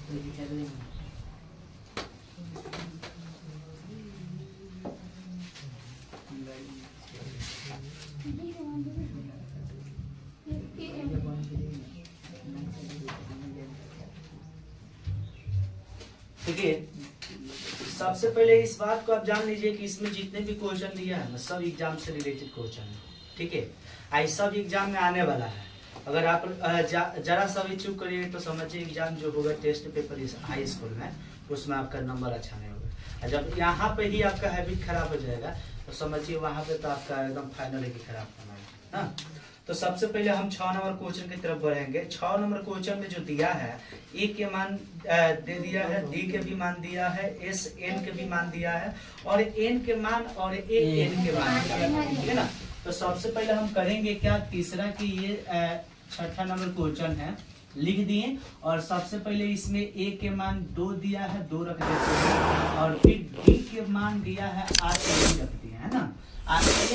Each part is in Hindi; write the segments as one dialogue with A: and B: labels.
A: देखिए सबसे पहले इस बात को आप जान लीजिए कि इसमें जितने भी क्वेश्चन दिया है ना सब एग्जाम से रिलेटेड क्वेश्चन है, ठीक है। आई सब एग्जाम में आने वाला है। अगर आप जरा सा भी चूक करिए तो समझिए एग्जाम जो होगा टेस्ट पेपर इस हाई स्कूल में उसमें आपका नंबर अच्छा नहीं होगा। जब यहाँ पे ही आपका हैबिट खराब हो जाएगा तो समझिए वहां पे तो आपका एकदम फाइनल ही खराब होना है ना। तो सबसे पहले हम 6 नंबर क्वेश्चन की तरफ बढ़ेंगे। 6 नंबर क्वेश्चन में जो दिया है ए के मान दे दिया है, डी के भी मान दिया है, एस एन के भी मान दिया है और एन के मान और ए एन के मान दिया है, ठीक है ना। तो सबसे पहले हम करेंगे क्या, तीसरा की ये 6ठा नंबर क्वेश्चन है लिख दिए और सबसे पहले इसमें ए के मान 2 दिया है, 2 रख देते हैं और फिर डी के मान दिया है 8 रख दिया है ना।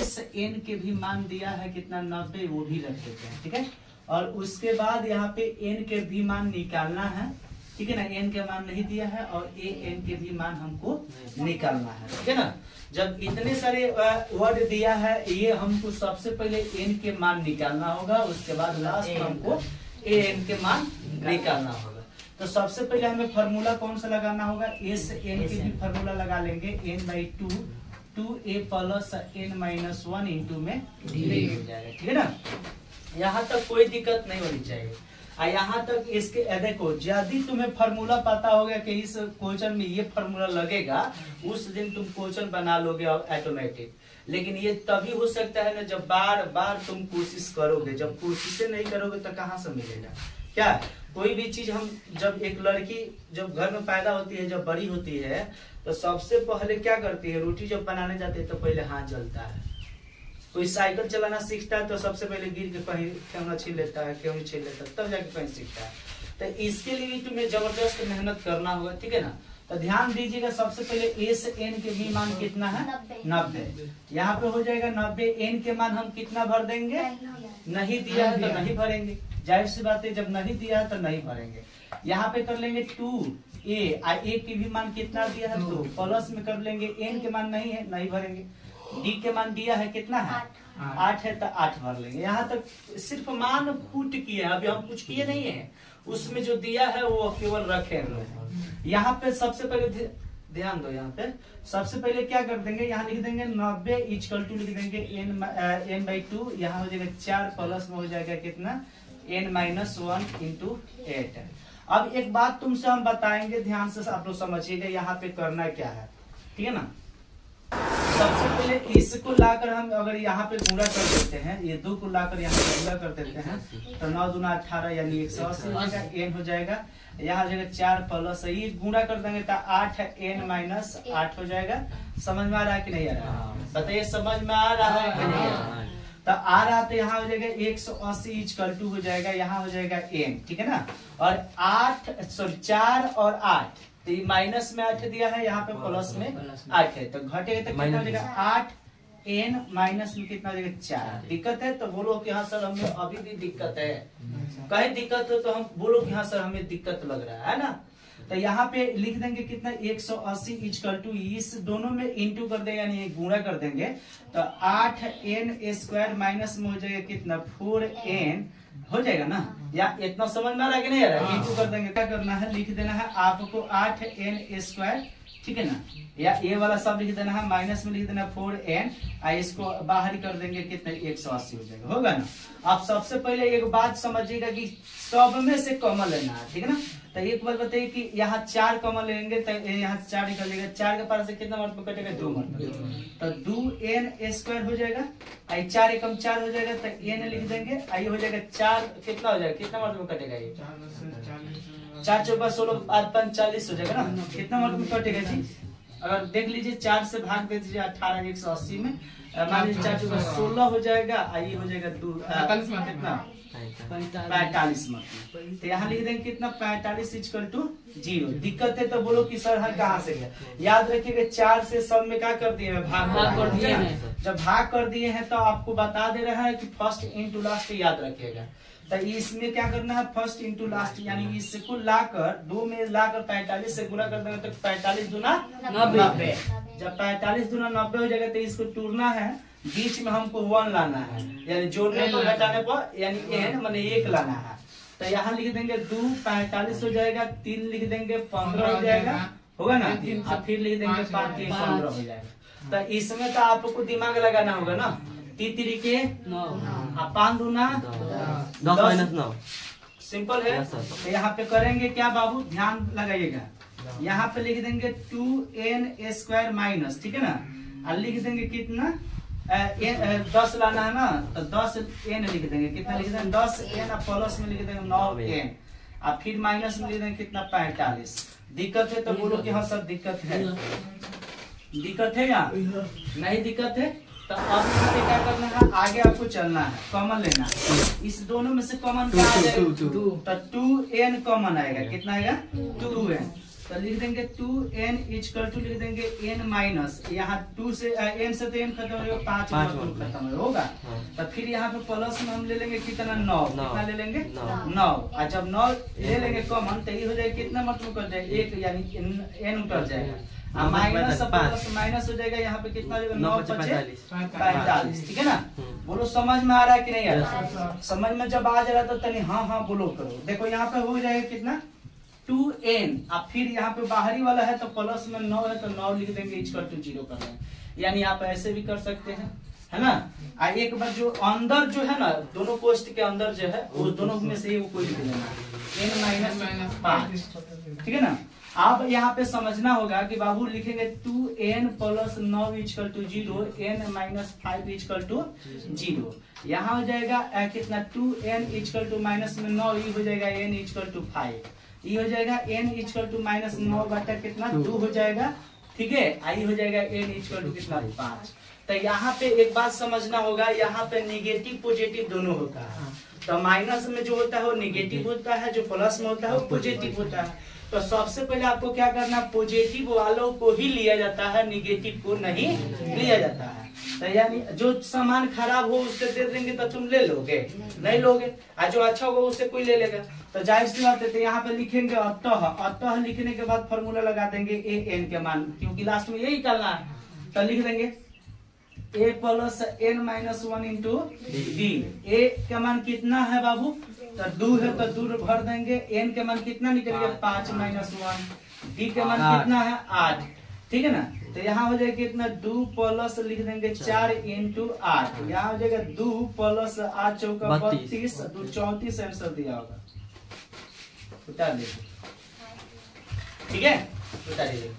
A: एस एन के भी मान दिया है कितना 90, वो भी रख देते हैं, ठीक है। और उसके बाद यहाँ पे एन के भी मान निकालना है, ठीक है ना। एन के मान नहीं दिया है और ए एन के भी मान हमको निकालना है, ठीक है ना। जब इतने सारे वर्ड दिया है ये हमको सबसे पहले एन के मान निकालना होगा, उसके बाद लास्ट में हमको ए एन के मान निकालना होगा। तो सबसे पहले हमें फॉर्मूला कौन सा लगाना होगा, एस एन के भी फॉर्मूला लगा लेंगे। n/2 2a plus n-1 into में डी हो जाएगा, ठीक है ना। यहाँ तक कोई दिक्कत नहीं होनी चाहिए। यहाँ तक इसके देखो यदि तुम्हें फॉर्मूला पता हो गया कि इस क्वेश्चन में ये फॉर्मूला लगेगा उस दिन तुम क्वेश्चन बना लोगे ऑटोमेटिक। लेकिन ये तभी हो सकता है ना जब बार बार तुम कोशिश करोगे। जब कोशिश नहीं करोगे तो कहाँ से मिलेगा। क्या कोई भी चीज हम जब एक लड़की जब घर में पैदा होती है, जब बड़ी होती है तो सबसे पहले क्या करती है, रोटी जब बनाने जाती है तो पहले हाथ जलता है। कोई साइकिल चलाना सीखता है तो सबसे पहले गिर के कहीं ठेंगा छीन लेता है, क्यों छीन लेता है, तब जाके कहीं सीखता है। तो इसके लिए तुम्हें जबरदस्त मेहनत करना होगा, ठीक है ना। तो ध्यान दीजिएगा सबसे पहले एस एन के भी मान कितना है 90। यहाँ पे हो जाएगा 90। एन के मान हम कितना भर देंगे, नहीं दिया है तो नहीं भरेंगे, जाहिर सी बात है। जब नहीं दिया है तो नहीं भरेंगे। यहाँ पे कर लेंगे 2a की भी मान कितना दिया है 2 प्लस में कर लेंगे। एन के मान नहीं है, नहीं भरेंगे। डी के मान दिया है कितना है 8 है तो 8 भर लेंगे। यहाँ तक सिर्फ मान फुट किए, अभी हम कुछ किए नहीं है। उसमें जो दिया है वो केवल रखे। यहाँ पे सबसे पहले ध्यान दो, यहाँ पे सबसे पहले क्या कर देंगे, यहाँ लिख देंगे 90 = लिख देंगे n/2। यहाँ हो जाएगा 4 प्लस में हो जाएगा कितना n-1 इंटू 8। अब एक बात तुमसे हम बताएंगे, ध्यान से आप लोग समझिएगा यहाँ पे करना क्या है, ठीक है ना। सबसे पहले इसको लाकर हम अगर यहाँ पे गुणा कर देते हैं, ये 2 को लाकर यहाँ पे गुणा कर देते हैं तो 9 दूना 18 यानी 180 हो जाएगा। एन हो जाएगा, यहाँ हो जाएगा 4 प्लस ये गुणा कर देंगे तो 8 n-8 हो जाएगा। समझ में आ रहा है कि नहीं आ रहा है, बताइए समझ में आ रहा है कि नहीं आ रहा है। तो आ रहा तो यहाँ हो जाएगा 180 = हो जाएगा, यहाँ हो जाएगा n, ठीक है ना। और 4 और 8 तो ये माइनस में 8 दिया है, यहाँ पे प्लस में 8 है तो घटेगा तो कितना हो जाएगा 8 n माइनस में कितना हो जाएगा 4। दिक्कत है तो बोलो कि हाँ सर हमें अभी भी दिक्कत है। कहीं दिक्कत हो तो हम बोलो कि हाँ सर हमें दिक्कत लग रहा है ना। तो यहाँ पे लिख देंगे कितना 180 = इस दोनों में इंटू कर देंगे यानी गुणा कर देंगे तो 8n² माइनस में हो जाएगा कितना 4n हो जाएगा ना। या इतना समझ में आ रहा है कि नहीं आ रहा है। इंटू कर देंगे, क्या करना है लिख देना है आपको 8n², ठीक है ना। या ये वाला सब लिख देना है, माइनस में लिख देना 4n, इसको बाहर कर देंगे कितना 180 हो जाएगा, होगा ना। आप सबसे पहले एक बात समझिएगा कि सब में से कॉमन लेना है, ठीक है ना। तो एक बात बताइए कि यहाँ 4 कॉमन लेंगे तो यहाँ 4 निकलेगा। 4 के पास से कितना मर्तबा कटेगा 2 मर्तबा, तो 2n² हो जाएगा। 4 एकम 4 हो जाएगा तो n लिख देंगे। ये हो जाएगा 4 कितना हो जाएगा, कितना मर्तबा कटेगा ये 4 × 4 = 16 8 5 40 हो जाएगा ना। कितना मर्तबा कटेगा जी, अगर देख लीजिए 4 से भाग दे दीजिए 18 180 में, मान लीजिए 4 × 16 हो जाएगा। ये हो जाएगा 2 कितना 45 मतलब। तो यहाँ लिख देंगे कितना 45 = 0। दिक्कत है तो बोलो कि सर हाँ कहाँ से गया। याद रखिएगा 4 से सब में क्या कर दिए, भाग कर दिए। जब भाग कर दिए हैं तो आपको बता दे रहा है कि फर्स्ट इंटू लास्ट याद रखिएगा। तो इसमें क्या करना है, फर्स्ट इंटू लास्ट, यानी इसको लाकर 2 में लाकर 45 से गुणा कर देंगे तो 45 दूना 90। जब 45 दूना 90 हो जाएगा तो इसको टूरना है, बीच में हमको 1 लाना है, यानी जोड़ने पर घटाने पर यानी n माने 1 लाना है। तो यहाँ लिख देंगे 2 45 हो जाएगा, 3 लिख देंगे 15 हो जाएगा, होगा ना, और फिर लिख देंगे 5 3 15 हो जाएगा। तो इसमें तो आपको दिमाग लगाना होगा ना, 3 3 9 और 5 दूना 10। सिंपल है। तो यहाँ पे करेंगे क्या बाबू, ध्यान लगाइएगा, यहाँ पे लिख देंगे 2n² माइनस, ठीक है ना, और लिख देंगे कितना 10 लाना है ना, तो 10n लिख देंगे, कितना लिख देंगे 10n, और प्लस में लिख देंगे 9n, और फिर माइनस में लिख देंगे कितना 45। दिक्कत है तो बोलो कि हाँ सर दिक्कत है, दिक्कत है या नहीं दिक्कत है। तो अब यहाँ पे क्या करना है, आगे आपको चलना है, कॉमन लेना है, इस दोनों में से कॉमन क्या आ जाएगा, तो 2n कॉमन आएगा, कितना आएगा 2n। तो लिख देंगे 2n = लिख देंगे n माइनस, यहाँ 2 से n से तो n खत्म हो जाएगा, 5 खत्म होगा। तो फिर यहाँ पे प्लस में हम ले लेंगे कितना 9, कितना ले लेंगे 9, और जब 9 ले लेंगे कॉमन तो ये हो जाएगा कितना मतलब कर जाएगा 1, यानी n उतर जाएगा, माइनस प्लस माइनस हो जाएगा, यहाँ पे कितना हो जाएगा 9 5 45, ठीक है ना। बोलो समझ में आ रहा है कि नहीं आ रहा, समझ में जब आ जा रहा तो तनी हाँ हाँ बोलो करो। देखो यहाँ पे हो जाएगा कितना 2n, अब फिर यहाँ पे बाहरी वाला है तो प्लस में 9 है तो 9 लिख देंगे = 0 कर देंगे, यानी आप ऐसे भी कर सकते हैं, है ना। एक बार जो अंदर जो है ना, दोनों कोष्ठ के अंदर जो है उस दोनों में से कोई लिख देना n - 5, ठीक है ना। अब यहाँ पे समझना होगा कि बाबू लिखेंगे 2n + 9 = 0, n - 5 = 0। यहाँ हो जाएगा कितना 2n = माइनस में 9, ये हो जाएगा n = 5, ये हो जाएगा n = -9 बटा कितना 2 हो जाएगा, ठीक है। आई हो जाएगा n = कितना 5। तो यहाँ पे एक बात समझना होगा, यहाँ पे नेगेटिव पॉजिटिव दोनों होता है। तो माइनस में जो होता है वो नेगेटिव होता है, जो प्लस में होता है वो पॉजिटिव होता है। तो सबसे पहले आपको क्या करना, पॉजिटिव वालों को ही लिया जाता है, नेगेटिव को नहीं लिया जाता है। तो यानी जो सामान खराब हो उससे दे देंगे तो तुम ले लोगे, नहीं लोगे, और जो अच्छा होगा उससे कोई ले लेगा। तो जाहिर सी बात है, तो यहाँ पे लिखेंगे अतः लिखने के बाद फॉर्मूला लगा देंगे an के मान, क्योंकि लास्ट में यही करना है। तो लिख देंगे a + n - 1 × d। a का मान कितना है बाबू, तो 2 है तो 2 भर देंगे, n के मान कितना निकलेगा 5 - 1, d के मान कितना है 8, ठीक है ना। तो यहाँ हो जाएगा कितना 2 प्लस लिख देंगे 4 × 8, यहाँ हो जाएगा 2 + 8 चौका 32, 2 34 आंसर दिया होगा, उतार लीजिए, ठीक है, उतार लीजिए।